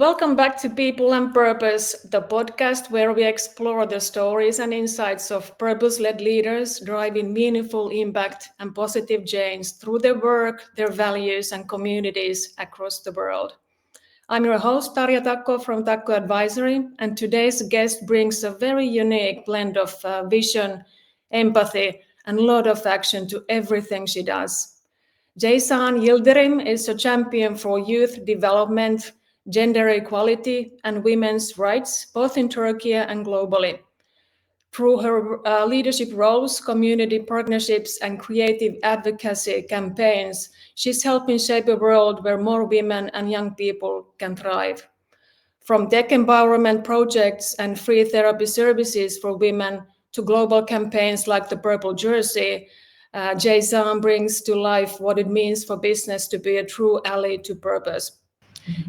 Welcome back to People and Purpose, the podcast where we explore the stories and insights of purpose-led leaders driving meaningful impact and positive change through their work, their values, and communities across the world. I'm your host, Tarja Takko from Takko Advisory, and today's guest brings a very unique blend of vision, empathy, and a lot of action to everything she does. Zeycan Yildirim is a champion for youth development, gender equality, and women's rights, both in Turkey and globally. Through her leadership roles, community partnerships, and creative advocacy campaigns, she's helping shape a world where more women and young people can thrive. From tech empowerment projects and free therapy services for women to global campaigns like the Purple Jersey, Zeycan brings to life what it means for business to be a true ally to purpose.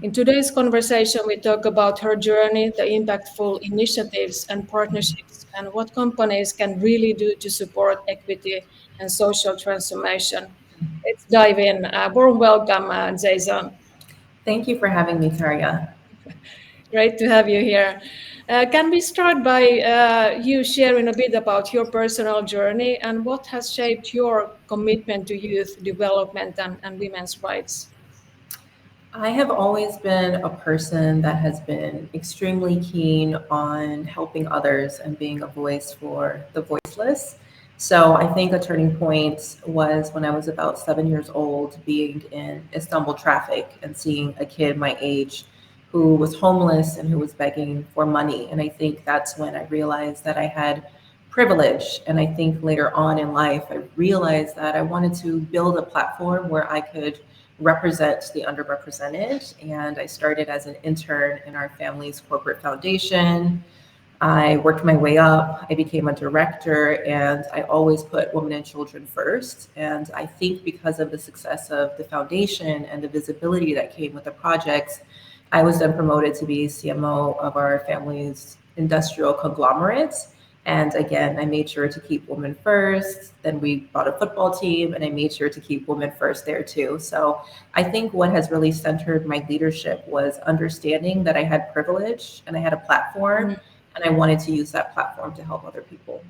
In today's conversation, we talk about her journey, the impactful initiatives and partnerships, and what companies can really do to support equity and social transformation. Let's dive in. Warm welcome, Zeycan. Thank you for having me, Tarja. Great to have you here. Can we start by you sharing a bit about your personal journey and what has shaped your commitment to youth development and women's rights? I have always been a person that has been extremely keen on helping others and being a voice for the voiceless. So I think a turning point was when I was about 7 years old, being in Istanbul traffic and seeing a kid my age who was homeless and who was begging for money. And I think that's when I realized that I had privilege. And I think later on in life, I realized that I wanted to build a platform where I could represent the underrepresented. And I started as an intern in our family's corporate foundation. I worked my way up. I became a director, and I always put women and children first. And I think because of the success of the foundation and the visibility that came with the projects, I was then promoted to be CMO of our family's industrial conglomerate. And again, I made sure to keep women first. Then we bought a football team, and I made sure to keep women first there too. So I think what has really centered my leadership was understanding that I had privilege and I had a platform, and I wanted to use that platform to help other people.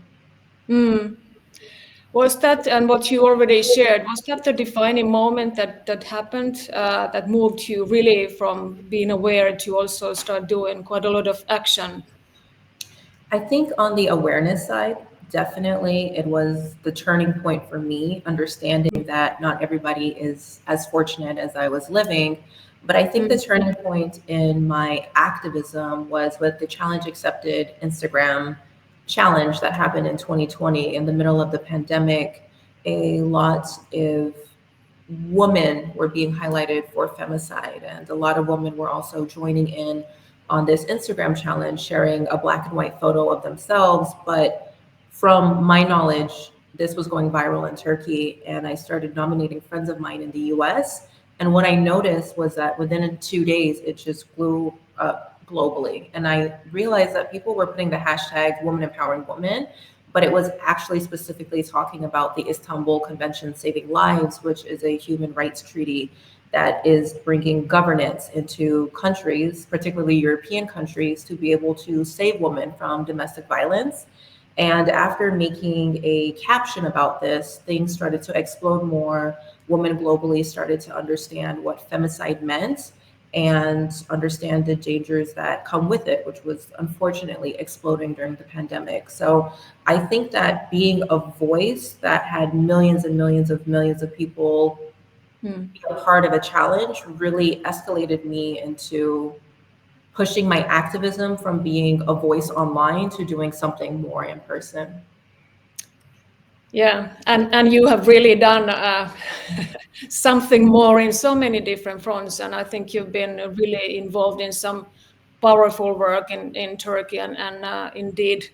Was that, and what you already shared, was that the defining moment that happened that moved you really from being aware to also start doing quite a lot of action? I think on the awareness side, definitely it was the turning point for me, understanding that not everybody is as fortunate as I was living. But I think the turning point in my activism was with the Challenge Accepted Instagram challenge that happened in 2020 in the middle of the pandemic. A lot of women were being highlighted for femicide, and a lot of women were also joining in on this Instagram challenge, sharing a black and white photo of themselves. But from my knowledge, this was going viral in Turkey, and I started nominating friends of mine in the US. And what I noticed was that within 2 days, it just blew up globally. And I realized that people were putting the hashtag women empowering women, but it was actually specifically talking about the Istanbul Convention Saving Lives, which is a human rights treaty that is bringing governance into countries, particularly European countries, to be able to save women from domestic violence. And after making a caption about this, things started to explode more. Women globally started to understand what femicide meant and understand the dangers that come with it, which was unfortunately exploding during the pandemic. So I think that being a voice that had millions and millions of people be a part of a challenge really escalated me into pushing my activism from being a voice online to doing something more in person. Yeah, and you have really done something more in so many different fronts, and I think you've been really involved in some powerful work in Turkey, and indeed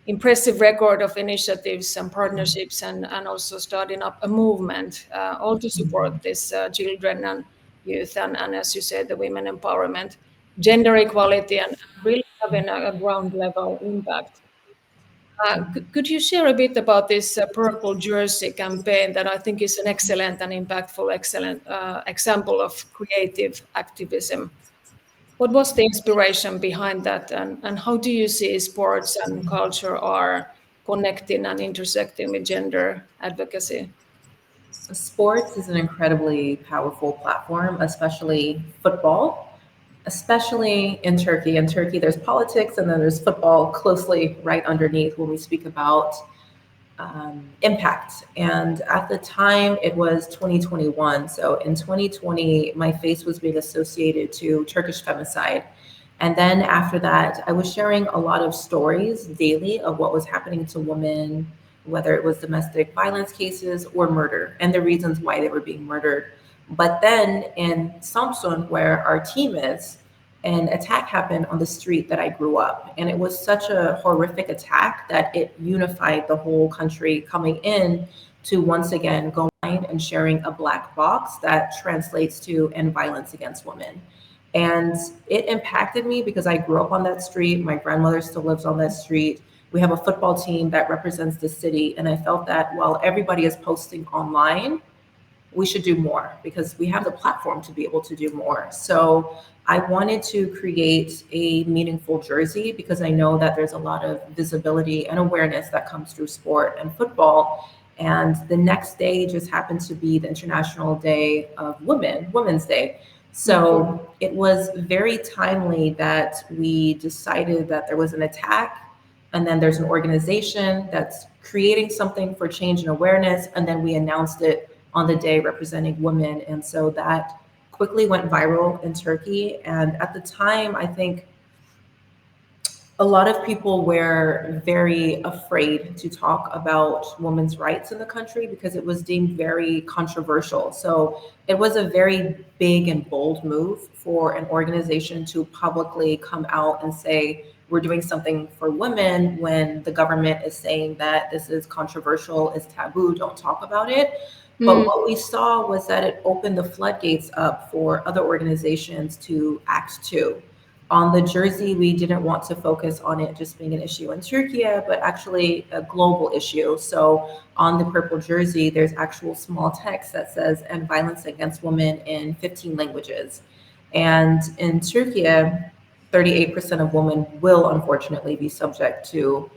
impressive record of initiatives and partnerships, and also starting up a movement all to support this children and youth, and as you said, the women empowerment, gender equality, and really having a ground level impact. Could you share a bit about this Purple Jersey campaign that I think is an excellent and impactful, excellent example of creative activism? What was the inspiration behind that, and how do you see sports and culture are connecting and intersecting with gender advocacy? Sports is an incredibly powerful platform, especially football, especially in Turkey. In Turkey, there's politics and then there's football closely right underneath when we speak about impact. And at the time, it was 2021. So in 2020, my face was being associated to Turkish femicide. And then after that, I was sharing a lot of stories daily of what was happening to women, whether it was domestic violence cases or murder, and the reasons why they were being murdered. But then in Samsun, where our team is, an attack happened on the street that I grew up. And it was such a horrific attack that it unified the whole country coming in to once again go and sharing a black box that translates to end violence against women. And it impacted me because I grew up on that street. My grandmother still lives on that street. We have a football team that represents the city. And I felt that while everybody is posting online, we should do more because we have the platform to be able to do more. So I wanted to create a meaningful jersey because I know that there's a lot of visibility and awareness that comes through sport and football. And the next day just happened to be the International Day of Women's Day. So it was very timely that we decided that there was an attack, and then there's an organization that's creating something for change and awareness, and then we announced it on the day representing women. And so that quickly went viral in Turkey. And at the time, I think a lot of people were very afraid to talk about women's rights in the country because it was deemed very controversial. So it was a very big and bold move for an organization to publicly come out and say, we're doing something for women when the government is saying that this is controversial, it's taboo, don't talk about it. But what we saw was that it opened the floodgates up for other organizations to act too. On the jersey, we didn't want to focus on it just being an issue in Turkey, but actually a global issue. So on the purple jersey, there's actual small text that says "end violence against women" in 15 languages. And in Turkey, 38% of women will unfortunately be subject to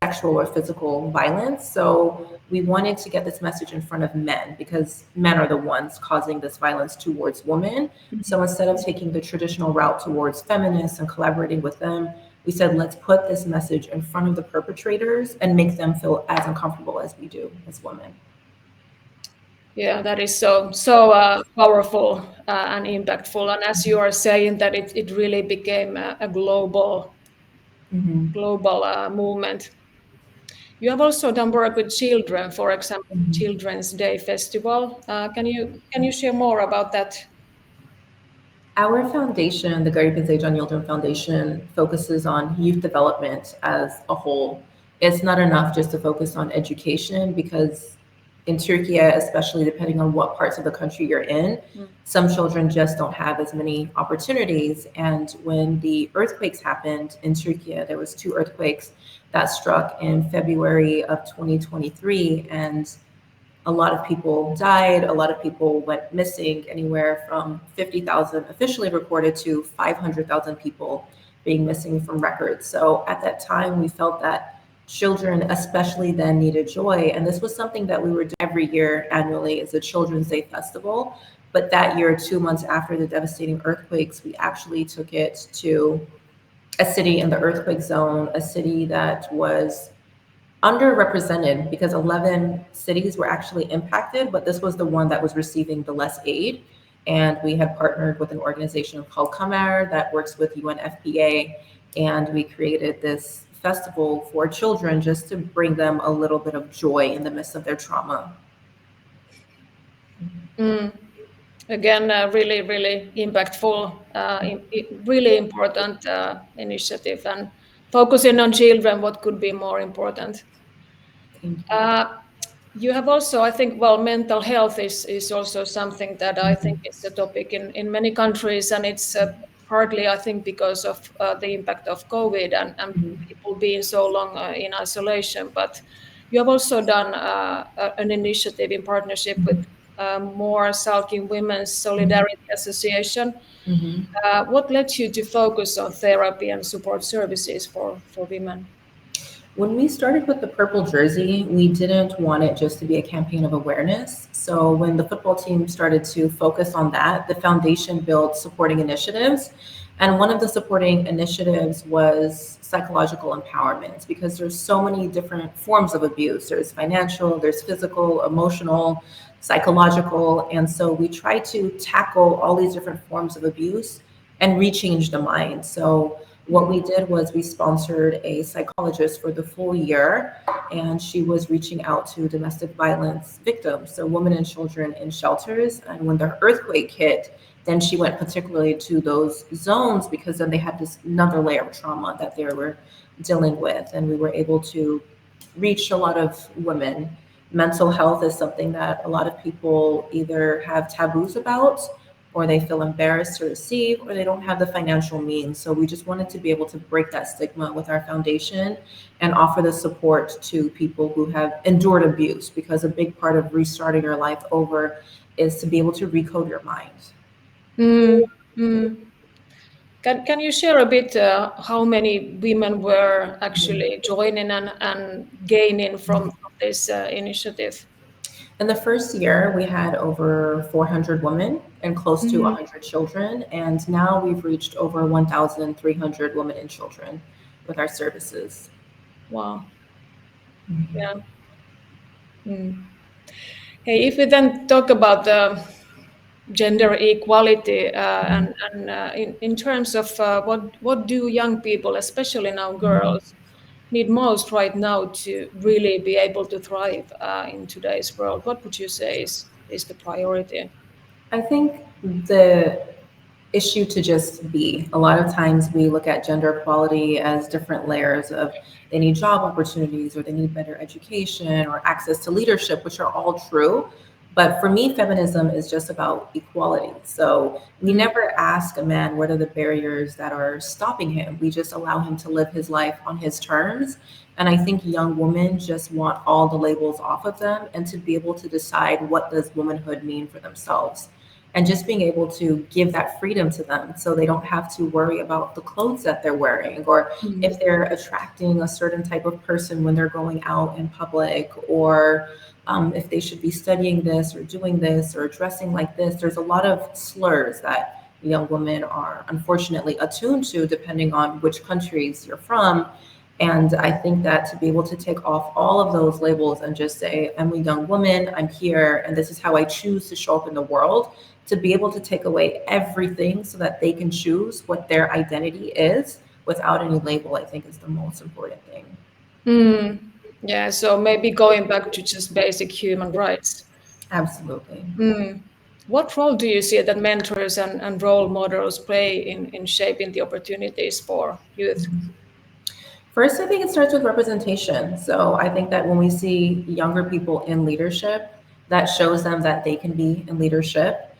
sexual or physical violence. So we wanted to get this message in front of men because men are the ones causing this violence towards women. So instead of taking the traditional route towards feminists and collaborating with them, we said, let's put this message in front of the perpetrators and make them feel as uncomfortable as we do as women. Yeah, that is so powerful and impactful. And as you are saying, that it really became a global movement. You have also done work with children, for example, Children's Day Festival. Can you share more about that? Our foundation, the Zeycan Yildirim Foundation, focuses on youth development as a whole. It's not enough just to focus on education because in Turkey, especially depending on what parts of the country you're in, some children just don't have as many opportunities. And when the earthquakes happened in Turkey, there was 2 earthquakes that struck in February of 2023, and a lot of people died. A lot of people went missing, anywhere from 50,000 officially reported to 500,000 people being missing from records. So at that time, we felt that children, especially then, needed joy. And this was something that we were doing every year annually as a Children's Day Festival. But that year, 2 months after the devastating earthquakes, we actually took it to a city in the earthquake zone, a city that was underrepresented because 11 cities were actually impacted, but this was the one that was receiving the less aid. And we had partnered with an organization called Kamer that works with UNFPA, and we created this festival for children just to bring them a little bit of joy in the midst of their trauma. Again, really, really impactful, really important initiative, and focusing on children, what could be more important? You have also, I think, well, mental health is also something that I think is a topic in many countries, and it's partly, I think, because of the impact of COVID and people being so long in isolation. But you have also done an initiative in partnership with more Salking Women's Solidarity Association. Mhm. What led you to focus on therapy and support services for women? When we started with the purple jersey, we didn't want it just to be a campaign of awareness. So when the football team started to focus on that, the foundation built supporting initiatives. And one of the supporting initiatives was psychological empowerment because there's so many different forms of abuse. There's financial, there's physical, emotional, psychological. And so we try to tackle all these different forms of abuse and rechange the mind. So what we did was we sponsored a psychologist for the full year, and she was reaching out to domestic violence victims, so women and children in shelters. And when the earthquake hit, then she went particularly to those zones because then they had this another layer of trauma that they were dealing with, and we were able to reach a lot of women. Mental health is something that a lot of people either have taboos about, or they feel embarrassed to receive, or they don't have the financial means. So we just wanted to be able to break that stigma with our foundation and offer the support to people who have endured abuse, because a big part of restarting your life over is to be able to recode your mind. Mm, mm. Can you share a bit how many women were actually joining and gaining from this initiative? In the first year, we had over 400 women and close to Mm, 100 children. And now we've reached over 1,300 women and children with our services. wow. Yeah. Mm. Hey, if we then talk about the gender equality and in terms of what do young people, especially now girls, need most right now to really be able to thrive in today's world, what would you say is the priority? I think the issue to just be. A lot of times we look at gender equality as different layers of they need job opportunities or they need better education or access to leadership, which are all true. But for me, feminism is just about equality. So we Mm, never ask a man what are the barriers that are stopping him. We just allow him to live his life on his terms. And I think young women just want all the labels off of them and to be able to decide what does womanhood mean for themselves, and just being able to give that freedom to them so they don't have to worry about the clothes that they're wearing, or mm, if they're attracting a certain type of person when they're going out in public, or if they should be studying this or doing this or dressing like this. There's a lot of slurs that young women are unfortunately attuned to depending on which countries you're from. And I think that to be able to take off all of those labels and just say, I'm a young woman, I'm here, and this is how I choose to show up in the world, to be able to take away everything so that they can choose what their identity is without any label, I think is the most important thing. mm. Yeah, so maybe going back to just basic human rights. Absolutely. Mm. What role do you see that mentors and role models play in shaping the opportunities for youth? First, I think it starts with representation. So I think that when we see younger people in leadership, that shows them that they can be in leadership.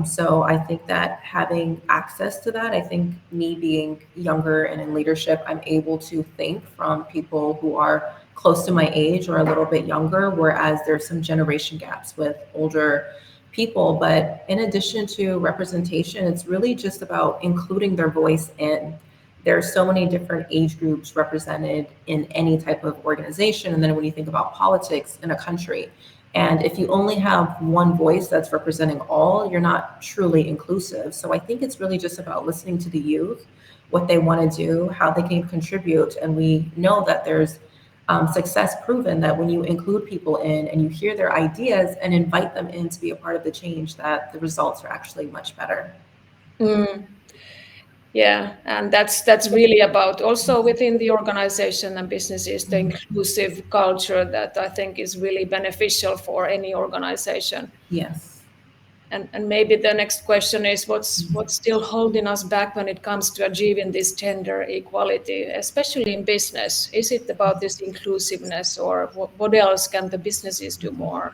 So I think that having access to that, I think me being younger and in leadership, I'm able to think from people who are close to my age or a little bit younger, whereas there's some generation gaps with older people. But in addition to representation, it's really just about including their voice in. There are so many different age groups represented in any type of organization. And then when you think about politics in a country, and if you only have one voice that's representing all, you're not truly inclusive. So I think it's really just about listening to the youth, what they want to do, how they can contribute. And we know that there's success proven that when you include people in and you hear their ideas and invite them in to be a part of the change, that the results are actually much better. Mm. Yeah, and that's really about also within the organization and businesses, the inclusive culture that I think is really beneficial for any organization. Yes. And maybe the next question is what's still holding us back when it comes to achieving this gender equality, especially in business? Is it about this inclusiveness, or what else can the businesses do more?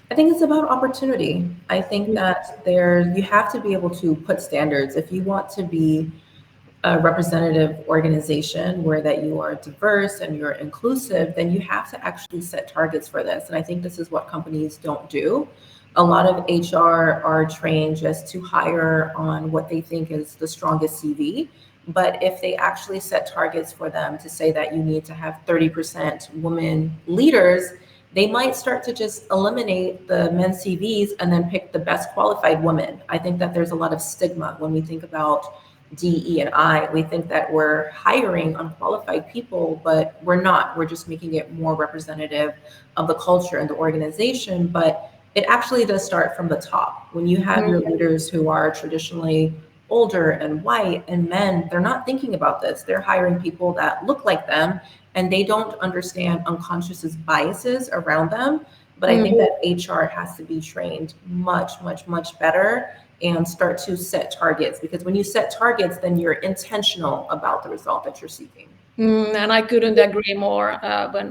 I think it's about opportunity. I think that you have to be able to put standards. If you want to be a representative organization where that you are diverse and you're inclusive, then you have to actually set targets for this. And I think this is what companies don't do. A lot of HR are trained just to hire on what they think is the strongest CV. But if they actually set targets for them to say that you need to have 30% women leaders, they might start to just eliminate the men's CVs and then pick the best qualified women. I think that there's a lot of stigma when we think about DE and I. We think that we're hiring unqualified people, but we're not. We're just making it more representative of the culture and the organization. But it actually does start from the top. When you have your leaders who are traditionally older and white and men, they're not thinking about this. They're hiring people that look like them, and they don't understand unconscious biases around them. But I think that HR has to be trained much, much, much better and start to set targets, because when you set targets, then you're intentional about the result that you're seeking. And I couldn't agree more.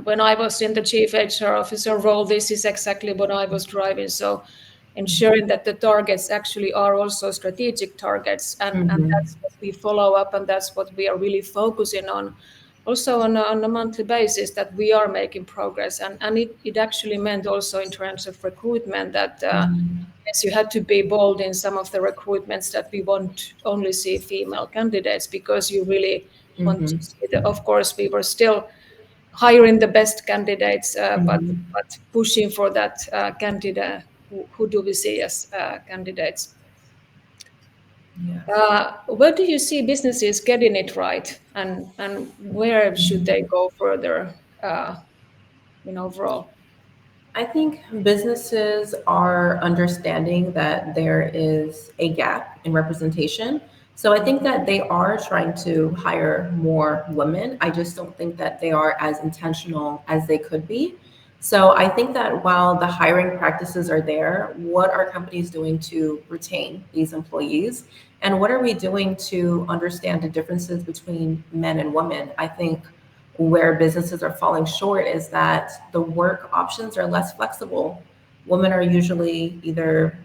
When I was in the chief HR officer role, this is exactly what I was driving. So ensuring that the targets actually are also strategic targets, and that's what we follow up, and that's what we are really focusing on also on a monthly basis, that we are making progress. And it actually meant also in terms of recruitment that yes, you had to be bold in some of the recruitments, that we won't only see female candidates, because you really want to see of course we were still hiring the best candidates, but pushing for that candidate, who do we see as candidates. Where do you see businesses getting it right, and where should they go further in overall? I think businesses are understanding that there is a gap in representation. So I think that they are trying to hire more women. I just don't think that they are as intentional as they could be. So I think that while the hiring practices are there, what are companies doing to retain these employees? And what are we doing to understand the differences between men and women? I think where businesses are falling short is that the work options are less flexible. Women are usually either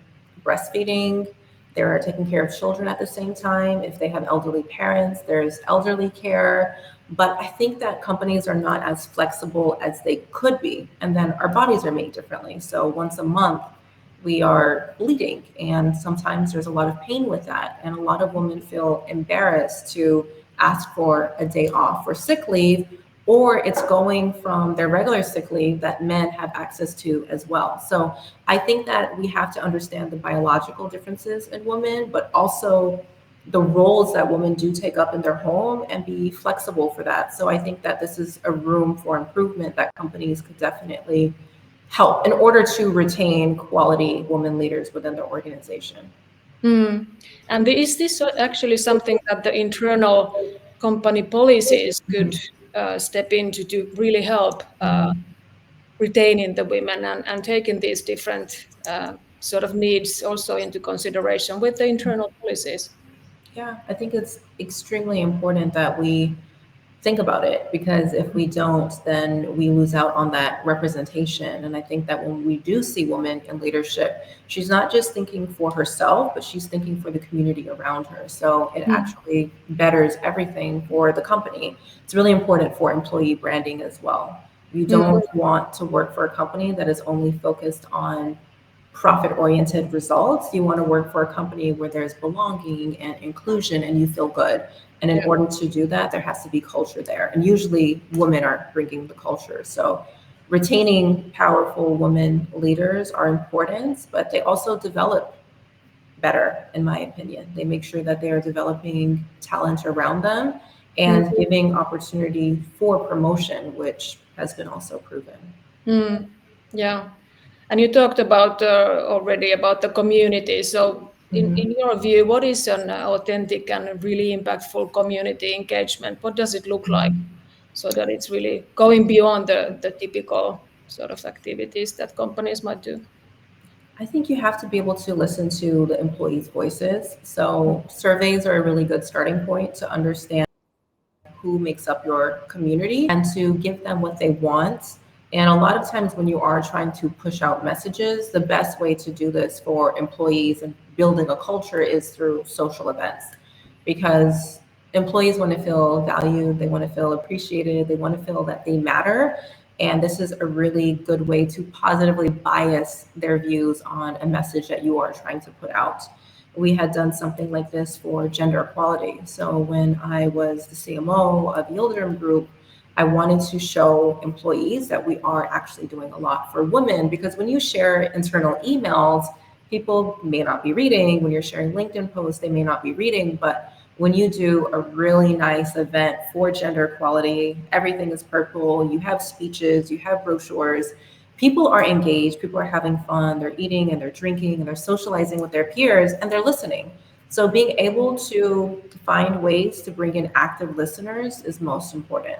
breastfeeding, they're taking care of children at the same time. If they have elderly parents, there's elderly care. But I think that companies are not as flexible as they could be. And then our bodies are made differently. So once a month, we are bleeding, and sometimes there's a lot of pain with that. And a lot of women feel embarrassed to ask for a day off or sick leave, or it's going from their regular sick leave that men have access to as well. So I think that we have to understand the biological differences in women, but also the roles that women do take up in their home, and be flexible for that. So I think that this is a room for improvement that companies could definitely help in order to retain quality women leaders within their organization. And is this actually something that the internal company policies could step into to really help retaining the women, and taking these different sort of needs also into consideration with the internal policies? Yeah, I think it's extremely important that we think about it, because if we don't, then we lose out on that representation. And I think that when we do see women in leadership, she's not just thinking for herself, but she's thinking for the community around her. So it actually betters everything for the company. It's really important for employee branding as well. You don't want to work for a company that is only focused on profit-oriented results. You want to work for a company where there's belonging and inclusion and you feel good. And in order to do that, there has to be culture there. And usually women are bringing the culture. So retaining powerful women leaders are important, but they also develop better, in my opinion. They make sure that they are developing talent around them and giving opportunity for promotion, which has been also proven. Yeah. And you talked about already about the community. So in your view, what is an authentic and really impactful community engagement? What does it look like, so that it's really going beyond the typical sort of activities that companies might do? I think you have to be able to listen to the employees' voices. So surveys are a really good starting point to understand who makes up your community and to give them what they want. And a lot of times when you are trying to push out messages, the best way to do this for employees and building a culture is through social events, because employees want to feel valued, they want to feel appreciated, they want to feel that they matter. And this is a really good way to positively bias their views on a message that you are trying to put out. We had done something like this for gender equality. So when I was the CMO of Yildirim Group, I wanted to show employees that we are actually doing a lot for women, because when you share internal emails, people may not be reading. When you're sharing LinkedIn posts, they may not be reading. But when you do a really nice event for gender equality, everything is purple, you have speeches, you have brochures, people are engaged, people are having fun, they're eating and they're drinking and they're socializing with their peers and they're listening. So being able to find ways to bring in active listeners is most important.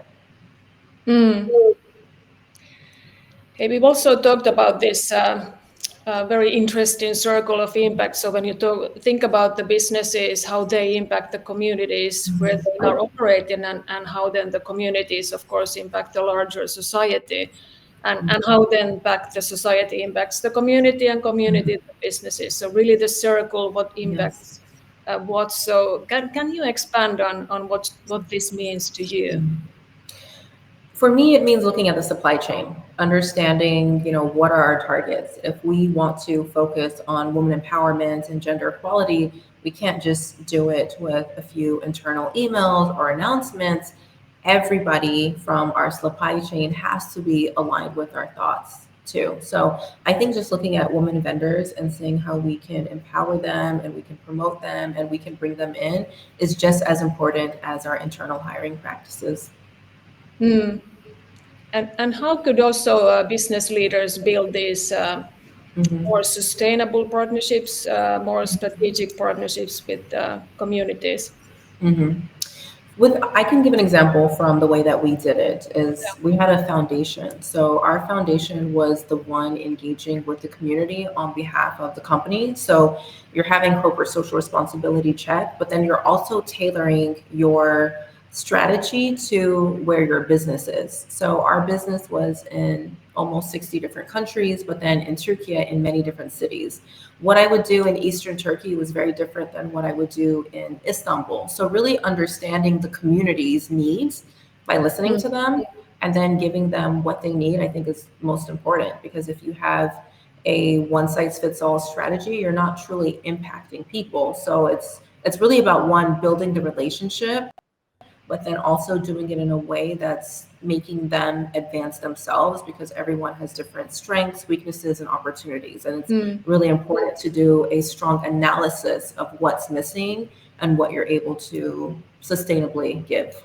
Hey, we've also talked about this very interesting circle of impact. So when you think about the businesses, how they impact the communities where they are operating, and how then the communities, of course, impact the larger society, and how then back the society impacts the community, and community the businesses. So really the circle, what impacts what. So can you expand on what this means to you? For me, it means looking at the supply chain, understanding, what are our targets. If we want to focus on women empowerment and gender equality, we can't just do it with a few internal emails or announcements. Everybody from our supply chain has to be aligned with our thoughts too. So I think just looking at women vendors and seeing how we can empower them and we can promote them and we can bring them in is just as important as our internal hiring practices. And how could also business leaders build these more sustainable partnerships, more strategic partnerships with communities? I can give an example from the way that we did it is we had a foundation. So our foundation was the one engaging with the community on behalf of the company. So you're having corporate social responsibility check, but then you're also tailoring your strategy to where your business is. So our business was in almost 60 different countries, but then in Türkiye in many different cities. What I would do in Eastern Turkey was very different than what I would do in Istanbul. So really understanding the community's needs by listening to them and then giving them what they need, I think is most important, because if you have a one size fits all strategy, you're not truly impacting people. So it's really about one, building the relationship, but then also doing it in a way that's making them advance themselves, because everyone has different strengths, weaknesses, and opportunities. And it's really important to do a strong analysis of what's missing and what you're able to sustainably give.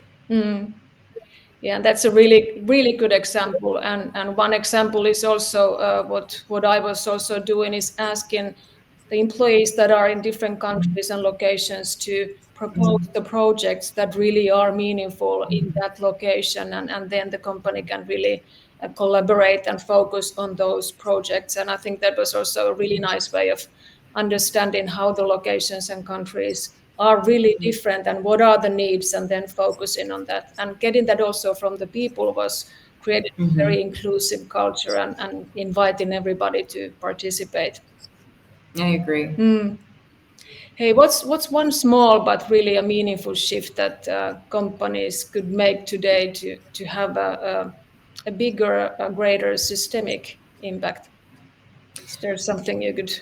Yeah, that's a really, really good example. And one example is also what I was also doing is asking the employees that are in different countries and locations to propose the projects that really are meaningful in that location, and then the company can really collaborate and focus on those projects. And I think that was also a really nice way of understanding how the locations and countries are really different and what are the needs, and then focusing on that and getting that also from the people was creating a very inclusive culture, and inviting everybody to participate. I agree. Hey, what's one small but really a meaningful shift that companies could make today to have a bigger, a greater systemic impact? Is there something you could?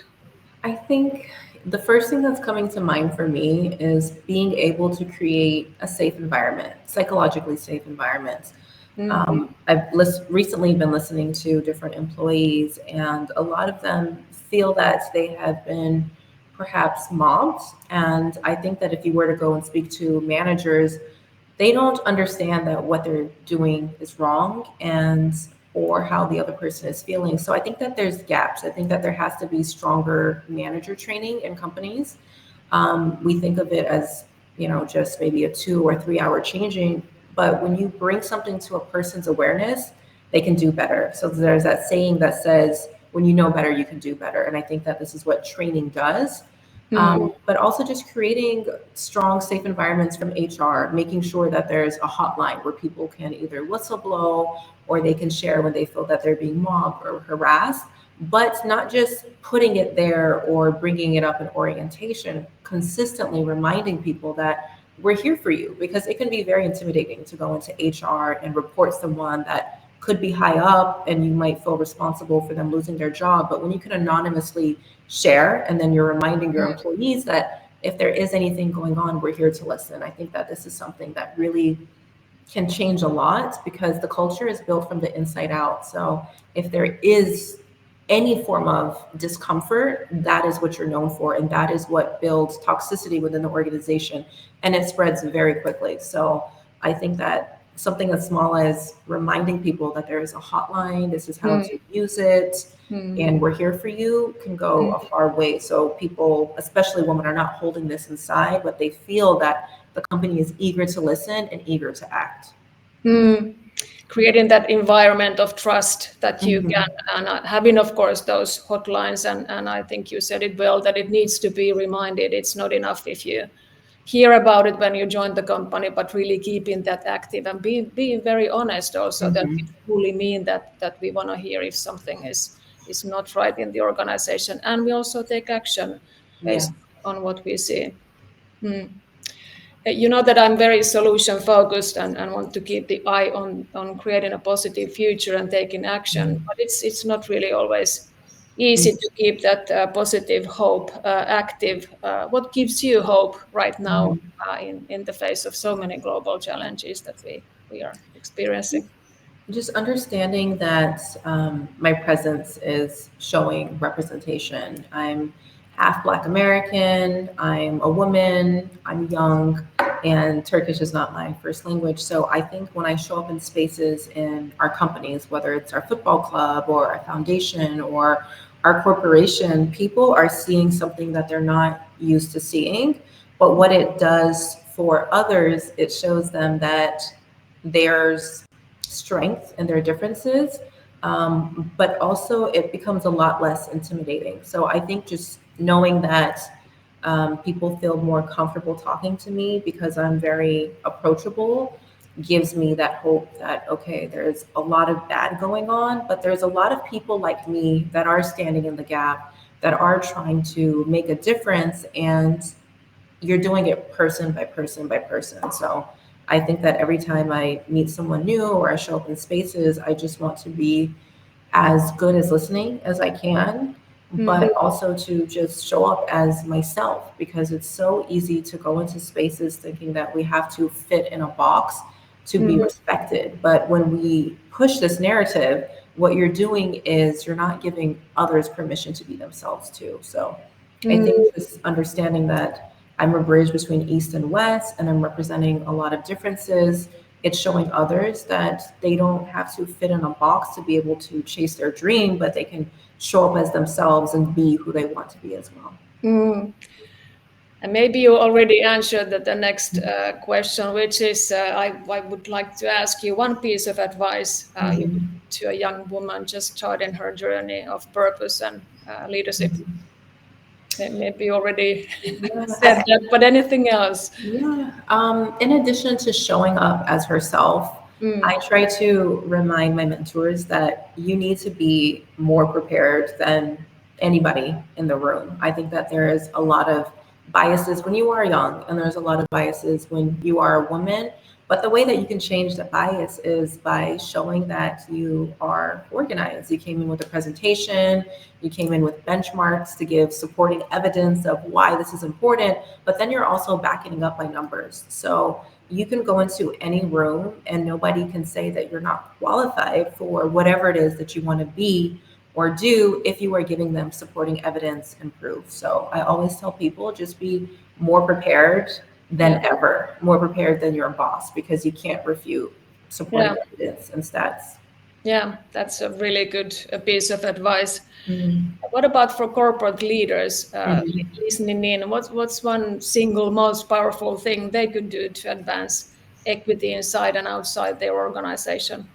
I think the first thing that's coming to mind for me is being able to create a safe environment, psychologically safe environment. I've recently been listening to different employees, and a lot of them feel that they have been perhaps mobbed. And I think that if you were to go and speak to managers, they don't understand that what they're doing is wrong and or how the other person is feeling. So I think that there's gaps. I think that there has to be stronger manager training in companies. We think of it as, just maybe a 2 or 3 hour changing, but when you bring something to a person's awareness, they can do better. So there's that saying that says, when you know better, you can do better. And I think that this is what training does. But also just creating strong, safe environments from HR, making sure that there's a hotline where people can either whistleblow or they can share when they feel that they're being mobbed or harassed, but not just putting it there or bringing it up in orientation, consistently reminding people that we're here for you, because it can be very intimidating to go into HR and report someone that could be high up and you might feel responsible for them losing their job. But when you can anonymously share, and then you're reminding your employees that if there is anything going on, we're here to listen. I think that this is something that really can change a lot, because the culture is built from the inside out. So if there is any form of discomfort, that is what you're known for. And that is what builds toxicity within the organization. And it spreads very quickly. So I think that something as small as reminding people that there is a hotline, this is how to use it, and we're here for you, can go a far way. So people, especially women, are not holding this inside, but they feel that the company is eager to listen and eager to act. Creating that environment of trust that you can, and having, of course, those hotlines. And I think you said it well, that it needs to be reminded. It's not enough if you hear about it when you join the company, but really keeping that active and being very honest also, that we truly mean that we want to hear if something is not right in the organization. And we also take action based on what we see. You know that I'm very solution focused and want to keep the eye on creating a positive future and taking action, but it's not really always easy to keep that positive hope active. What gives you hope right now in the face of so many global challenges that we are experiencing? Just understanding that my presence is showing representation. I'm half Black American, I'm a woman, I'm young, and Turkish is not my first language. So I think when I show up in spaces in our companies, whether it's our football club or our foundation or our corporation, people are seeing something that they're not used to seeing. But what it does for others, it shows them that there's strength in their differences, but also it becomes a lot less intimidating. So I think just knowing that people feel more comfortable talking to me because I'm very approachable gives me that hope that, okay, there's a lot of bad going on, but there's a lot of people like me that are standing in the gap, that are trying to make a difference, and you're doing it person by person by person. So I think that every time I meet someone new or I show up in spaces, I just want to be as good as listening as I can, but also to just show up as myself, because it's so easy to go into spaces thinking that we have to fit in a box to be respected. But when we push this narrative, what you're doing is you're not giving others permission to be themselves too. So I think just understanding that I'm a bridge between East and West, and I'm representing a lot of differences. It's showing others that they don't have to fit in a box to be able to chase their dream, but they can show up as themselves and be who they want to be as well. And maybe you already answered the next question, which is I would like to ask you one piece of advice you would give to a young woman just starting her journey of purpose and leadership. Maybe you already said that, but anything else? Yeah. In addition to showing up as herself, I try to remind my mentors that you need to be more prepared than anybody in the room. I think that there is a lot of biases when you are young, and there's a lot of biases when you are a woman. But the way that you can change the bias is by showing that you are organized. You came in with a presentation, you came in with benchmarks to give supporting evidence of why this is important, but then you're also backing it up by numbers. So you can go into any room and nobody can say that you're not qualified for whatever it is that you want to be or do if you are giving them supporting evidence and proof. So I always tell people, just be more prepared than ever, more prepared than your boss, because you can't refute supporting evidence and stats. Yeah, that's a really good piece of advice. What about for corporate leaders listening in? What's one single most powerful thing they could do to advance equity inside and outside their organization?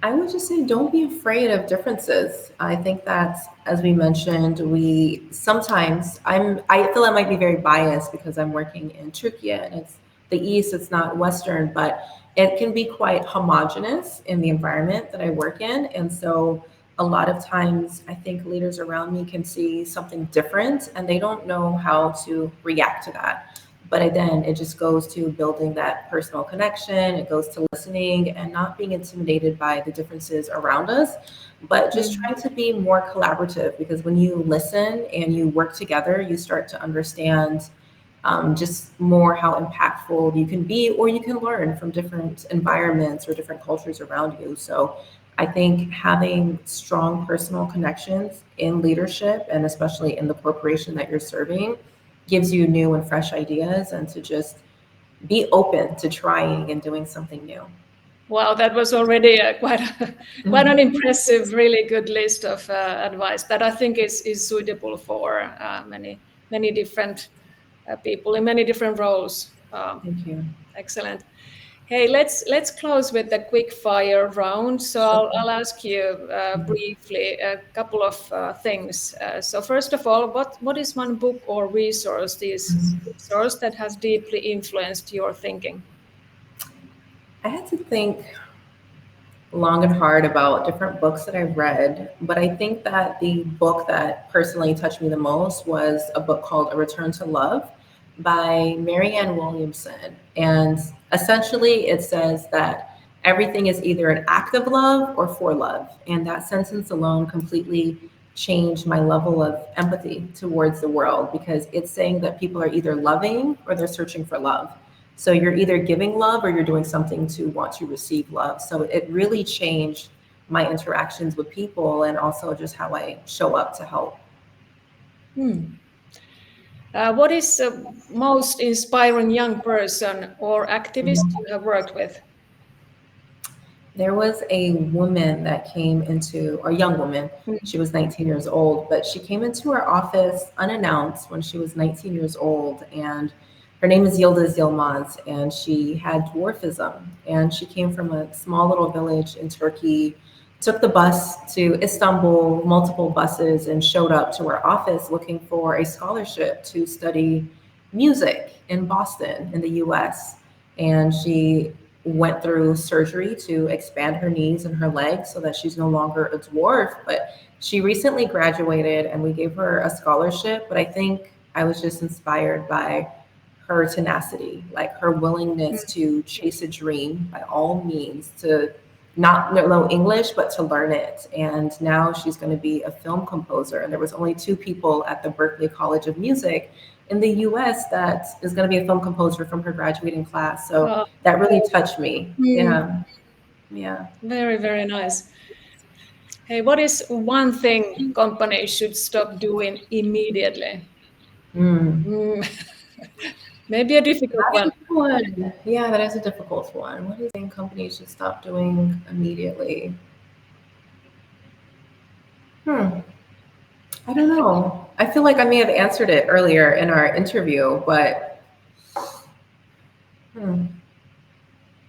I would just say don't be afraid of differences. I think that, as we mentioned, we sometimes I feel I might be very biased because I'm working in Turkey and it's the East, it's not Western, but it can be quite homogenous in the environment that I work in. And so a lot of times I think leaders around me can see something different and they don't know how to react to that. But then it just goes to building that personal connection. It goes to listening and not being intimidated by the differences around us, but just trying to be more collaborative, because when you listen and you work together, you start to understand just more how impactful you can be, or you can learn from different environments or different cultures around you. So I think having strong personal connections in leadership, and especially in the corporation that you're serving, gives you new and fresh ideas, and to just be open to trying and doing something new. Wow, that was already quite an impressive, really good list of advice that I think is suitable for many different people in many different roles. Thank you. Excellent. Hey, let's close with a quick fire round. So I'll ask you briefly a couple of things. So first of all, what is one book or resource that has deeply influenced your thinking? I had to think long and hard about different books that I've read, but I think that the book that personally touched me the most was a book called A Return to Love by Marianne Williamson. And essentially, it says that everything is either an act of love or for love. And that sentence alone completely changed my level of empathy towards the world, because it's saying that people are either loving or they're searching for love. So you're either giving love or you're doing something to want to receive love. So it really changed my interactions with people, and also just how I show up to help. What is the most inspiring young person or activist you have worked with? There was a woman that came into, or young woman, she was 19 years old, but she came into our office unannounced when she was 19 years old. And her name is Yıldız Yılmaz, and she had dwarfism. And she came from a small little village in Turkey, took the bus to Istanbul, multiple buses, and showed up to our office looking for a scholarship to study music in Boston, in the US. And she went through surgery to expand her knees and her legs so that she's no longer a dwarf. But she recently graduated and we gave her a scholarship. But I think I was just inspired by her tenacity, like her willingness to chase a dream by all means, to not know English, but to learn it. And now she's going to be a film composer. And there was only 2 people at the Berklee College of Music in the US that is going to be a film composer from her graduating class. So that really touched me. Yeah. Yeah. Very, very nice. Hey, what is one thing companies should stop doing immediately? Maybe a difficult one. Yeah, that is a difficult one. What do you think companies should stop doing immediately? I don't know. I feel like I may have answered it earlier in our interview, but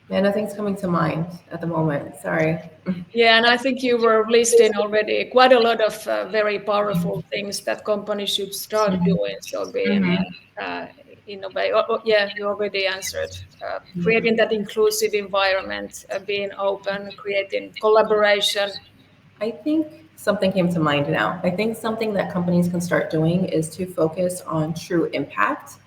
nothing's coming to mind at the moment. Sorry. Yeah, and I think you were listing already quite a lot of very powerful things that companies should start doing. So being innovate. Yeah, you already answered. Creating that inclusive environment, being open, creating collaboration. I think something came to mind now. I think something that companies can start doing is to focus on true impact.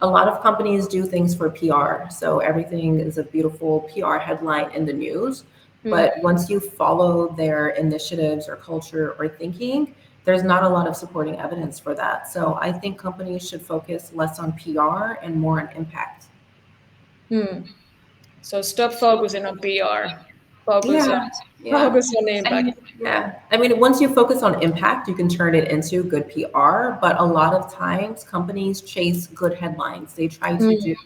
A lot of companies do things for PR. So everything is a beautiful PR headline in the news. But once you follow their initiatives or culture or thinking, there's not a lot of supporting evidence for that. So I think companies should focus less on PR and more on impact. So stop focusing on PR. Focus on impact. I mean, once you focus on impact, you can turn it into good PR. But a lot of times companies chase good headlines. They try to do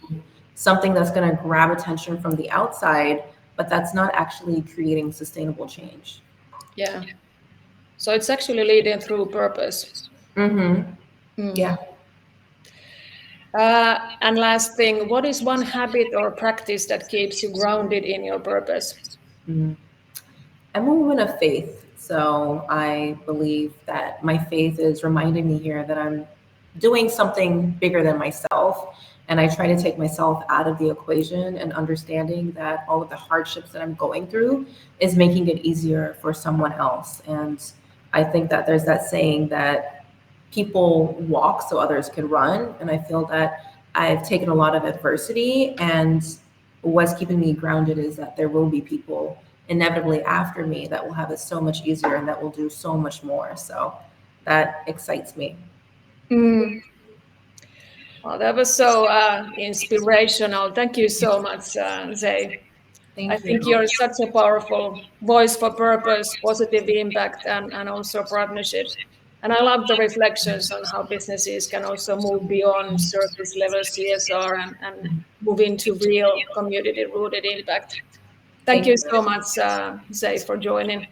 something that's going to grab attention from the outside, but that's not actually creating sustainable change. Yeah. So it's actually leading through purpose. Yeah. And last thing, what is one habit or practice that keeps you grounded in your purpose? I'm a woman of faith. So I believe that my faith is reminding me here that I'm doing something bigger than myself. And I try to take myself out of the equation, and understanding that all of the hardships that I'm going through is making it easier for someone else. And I think that there's that saying that people walk so others can run. And I feel that I've taken a lot of adversity, and what's keeping me grounded is that there will be people inevitably after me that will have it so much easier and that will do so much more. So that excites me. Mm. Well, that was so inspirational. Thank you so much, Zey. I Thank think you. you're such a powerful voice for purpose, positive impact, and also partnership. And I love the reflections on how businesses can also move beyond surface level CSR and move into real community rooted impact. Thank Thank you you. so much, Zey, for joining.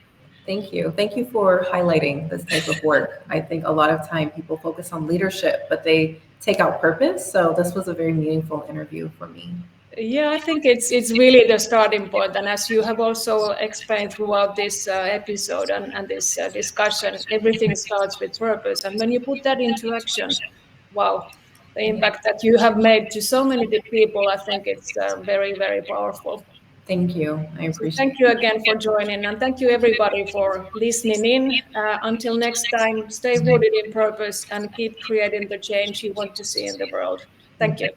Thank you. Thank you for highlighting this type of work. I think a lot of time people focus on leadership, but they take out purpose. So this was a very meaningful interview for me. Yeah, I think it's really the starting point, and as you have also explained throughout this episode and this discussion, everything starts with purpose, and when you put that into action, wow, the Yeah. impact that you have made to so many people, I think it's very, very powerful. Thank you. I So appreciate thank you again for joining, and thank you everybody for listening in. Until next time, stay rooted in purpose and keep creating the change you want to see in the world. it. Thank you.